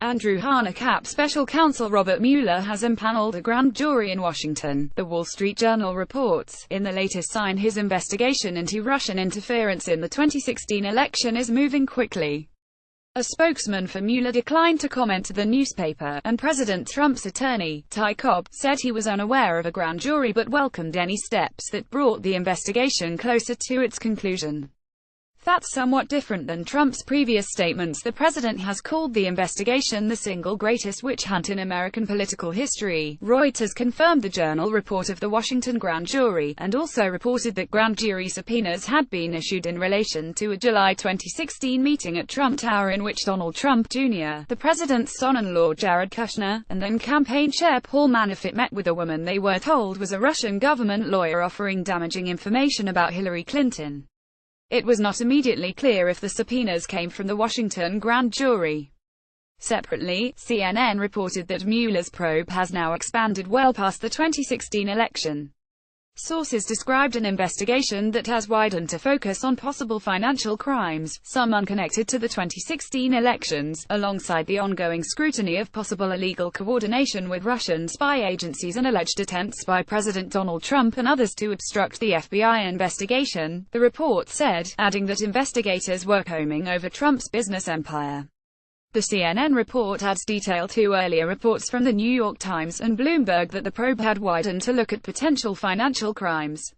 Andrew Hanna special counsel Robert Mueller has impaneled a grand jury in Washington, The Wall Street Journal reports. In the latest sign, his investigation into Russian interference in the 2016 election is moving quickly. A spokesman for Mueller declined to comment to the newspaper, and President Trump's attorney, Ty Cobb, said he was unaware of a grand jury but welcomed any steps that brought the investigation closer to its conclusion. That's somewhat different than Trump's previous statements. The president has called the investigation the single greatest witch hunt in American political history. Reuters confirmed the Journal report of the Washington grand jury, and also reported that grand jury subpoenas had been issued in relation to a July 2016 meeting at Trump Tower in which Donald Trump Jr., the president's son-in-law Jared Kushner, and then campaign chair Paul Manafort met with a woman they were told was a Russian government lawyer offering damaging information about Hillary Clinton. It was not immediately clear if the subpoenas came from the Washington grand jury. Separately, CNN reported that Mueller's probe has now expanded well past the 2016 election. Sources described an investigation that has widened to focus on possible financial crimes, some unconnected to the 2016 elections, alongside the ongoing scrutiny of possible illegal coordination with Russian spy agencies and alleged attempts by President Donald Trump and others to obstruct the FBI investigation, the report said, adding that investigators were combing over Trump's business empire. The CNN report adds detail to earlier reports from the New York Times and Bloomberg that the probe had widened to look at potential financial crimes.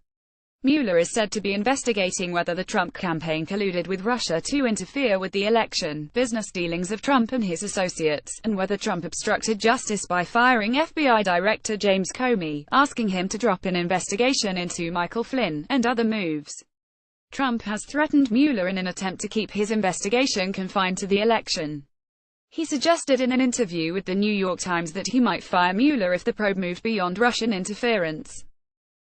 Mueller is said to be investigating whether the Trump campaign colluded with Russia to interfere with the election, business dealings of Trump and his associates, and whether Trump obstructed justice by firing FBI Director James Comey, asking him to drop an investigation into Michael Flynn, and other moves. Trump has threatened Mueller in an attempt to keep his investigation confined to the election. He suggested in an interview with the New York Times that he might fire Mueller if the probe moved beyond Russian interference.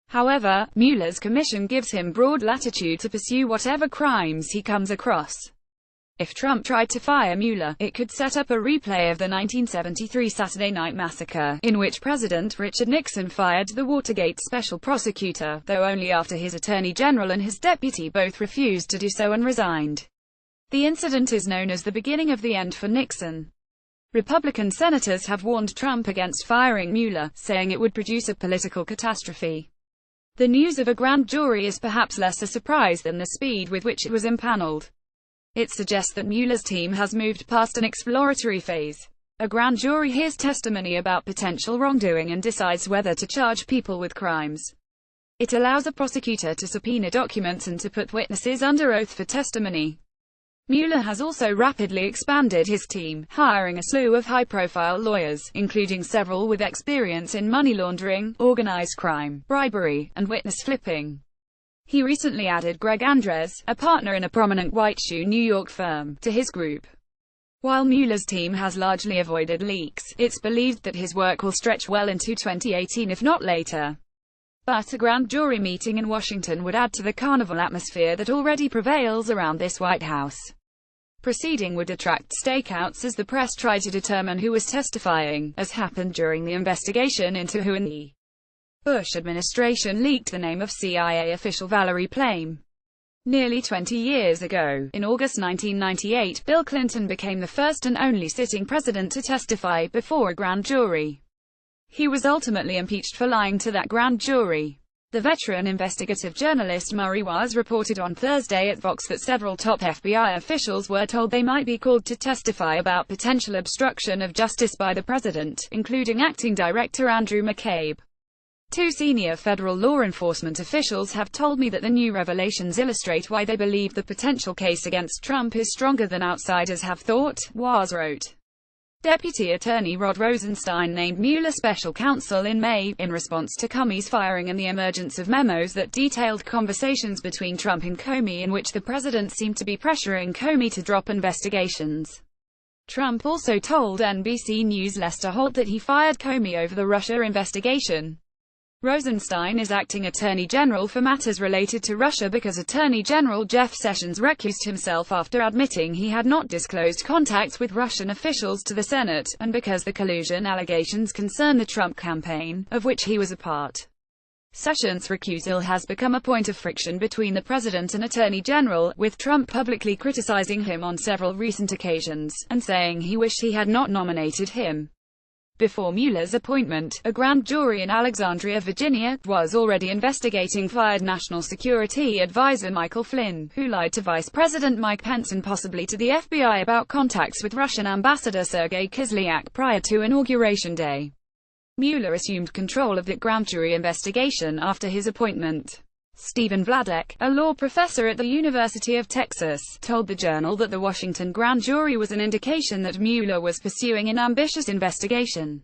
However, Mueller's commission gives him broad latitude to pursue whatever crimes he comes across. If Trump tried to fire Mueller, it could set up a replay of the 1973 Saturday Night Massacre, in which President Richard Nixon fired the Watergate special prosecutor, though only after his attorney general and his deputy both refused to do so and resigned. The incident is known as the beginning of the end for Nixon. Republican senators have warned Trump against firing Mueller, saying it would produce a political catastrophe. The news of a grand jury is perhaps less a surprise than the speed with which it was impaneled. It suggests that Mueller's team has moved past an exploratory phase. A grand jury hears testimony about potential wrongdoing and decides whether to charge people with crimes. It allows a prosecutor to subpoena documents and to put witnesses under oath for testimony. Mueller has also rapidly expanded his team, hiring a slew of high-profile lawyers, including several with experience in money laundering, organized crime, bribery, and witness flipping. He recently added Greg Andres, a partner in a prominent white-shoe New York firm, to his group. While Mueller's team has largely avoided leaks, it's believed that his work will stretch well into 2018 if not later. But a grand jury meeting in Washington would add to the carnival atmosphere that already prevails around this White House. Proceeding would attract stakeouts as the press try to determine who was testifying, as happened during the investigation into who in the Bush administration leaked the name of CIA official Valerie Plame. Nearly 20 years ago, in August 1998, Bill Clinton became the first and only sitting president to testify before a grand jury. He was ultimately impeached for lying to that grand jury. The veteran investigative journalist Murray Waas reported on Thursday at Vox that several top FBI officials were told they might be called to testify about potential obstruction of justice by the president, including acting director Andrew McCabe. Two senior federal law enforcement officials have told me that the new revelations illustrate why they believe the potential case against Trump is stronger than outsiders have thought, Waas wrote. Deputy Attorney Rod Rosenstein named Mueller special counsel in May, in response to Comey's firing and the emergence of memos that detailed conversations between Trump and Comey in which the president seemed to be pressuring Comey to drop investigations. Trump also told NBC News' Lester Holt that he fired Comey over the Russia investigation. Rosenstein is acting Attorney General for matters related to Russia because Attorney General Jeff Sessions recused himself after admitting he had not disclosed contacts with Russian officials to the Senate, and because the collusion allegations concern the Trump campaign, of which he was a part. Sessions' recusal has become a point of friction between the president and attorney general, with Trump publicly criticizing him on several recent occasions, and saying he wished he had not nominated him. Before Mueller's appointment, a grand jury in Alexandria, Virginia, was already investigating fired National Security Advisor Michael Flynn, who lied to Vice President Mike Pence and possibly to the FBI about contacts with Russian Ambassador Sergei Kislyak prior to Inauguration Day. Mueller assumed control of the grand jury investigation after his appointment. Stephen Vladek, a law professor at the University of Texas, told the Journal that the Washington grand jury was an indication that Mueller was pursuing an ambitious investigation.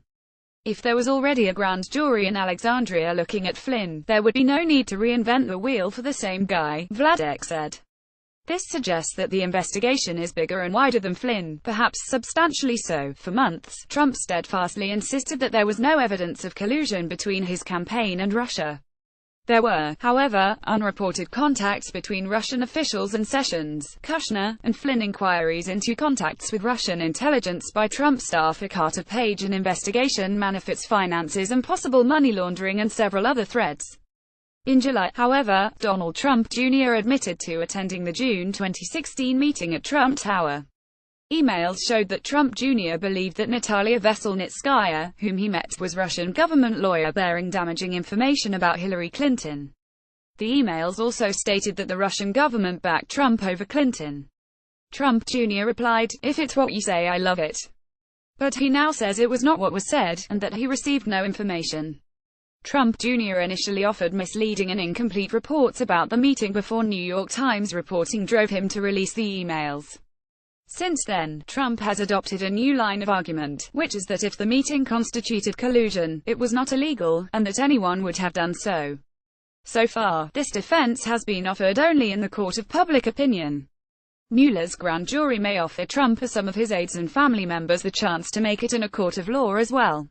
If there was already a grand jury in Alexandria looking at Flynn, there would be no need to reinvent the wheel for the same guy, Vladek said. This suggests that the investigation is bigger and wider than Flynn, perhaps substantially so. For months, Trump steadfastly insisted that there was no evidence of collusion between his campaign and Russia. There were, however, unreported contacts between Russian officials and Sessions, Kushner, and Flynn. Inquiries into contacts with Russian intelligence by Trump staffer Carter Page, an investigation Manafort's finances and possible money laundering, and several other threads. In July, however, Donald Trump Jr. admitted to attending the June 2016 meeting at Trump Tower. Emails showed that Trump Jr. believed that Natalia Veselnitskaya, whom he met, was Russian government lawyer bearing damaging information about Hillary Clinton. The emails also stated that the Russian government backed Trump over Clinton. Trump Jr. replied, "If it's what you say, I love it." But he now says it was not what was said, and that he received no information. Trump Jr. initially offered misleading and incomplete reports about the meeting before New York Times reporting drove him to release the emails. Since then, Trump has adopted a new line of argument, which is that if the meeting constituted collusion, it was not illegal, and that anyone would have done so. So far, this defense has been offered only in the court of public opinion. Mueller's grand jury may offer Trump or some of his aides and family members the chance to make it in a court of law as well.